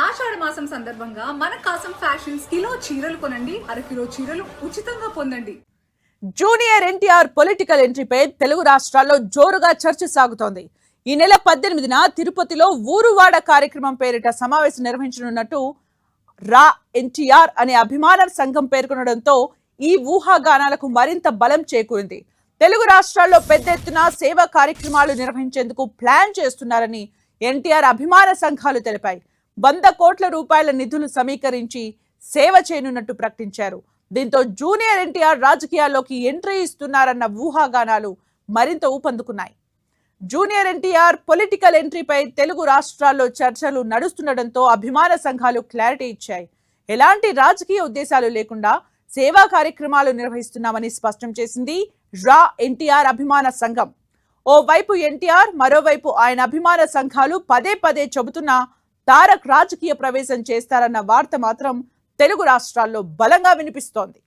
ఆషాఢ మాసం సందర్భంగా మన కాసం ఫ్యాషన్స్ కిలో చీరలు కొనండి, అరకిలో చీరలు ఉచితంగా పొందండి. జూనియర్ ఎన్టీఆర్ పొలిటికల్ ఎంట్రీపై తెలుగు రాష్ట్రాల్లో జోరుగా చర్చ సాగుతోంది. ఈ నెల 18న తిరుపతిలో ఊరువాడ కార్యక్రమం పేరిట సమావేశం నిర్వహించనున్నట్టు రా ఎన్టీఆర్ అనే అభిమాన సంఘం పేర్కొనడంతో ఈ ఊహాగానాలకు మరింత బలం చేకూరింది. తెలుగు రాష్ట్రాల్లో పెద్ద ఎత్తున సేవా కార్యక్రమాలు నిర్వహించేందుకు ప్లాన్ చేస్తున్నారని ఎన్టీఆర్ అభిమాన సంఘాలు తెలిపాయి. 100 కోట్ల రూపాయల నిధులు సమీకరించి సేవ చేయనున్నట్టు ప్రకటించారు. దీంతో జూనియర్ ఎన్టీఆర్ రాజకీయాల్లోకి ఎంట్రీ ఇస్తున్నారన్న ఊహాగానాలు మరింత ఊపందుకున్నాయి. జూనియర్ ఎన్టీఆర్ పొలిటికల్ ఎంట్రీపై తెలుగు రాష్ట్రాల్లో చర్చలు నడుస్తుండటంతో అభిమాన సంఘాలు క్లారిటీ ఇచ్చాయి. ఎలాంటి రాజకీయ ఉద్దేశాలు లేకుండా సేవా కార్యక్రమాలు నిర్వహిస్తున్నామని స్పష్టం చేసింది రా ఎన్టీఆర్ అభిమాన సంఘం. ఓవైపు ఎన్టీఆర్, మరోవైపు ఆయన అభిమాన సంఘాలు పదే పదే చెబుతున్నా తారక్ రాజకీయ ప్రవేశం చేస్తారన్న వార్త మాత్రం తెలుగు రాష్ట్రాల్లో బలంగా వినిపిస్తోంది.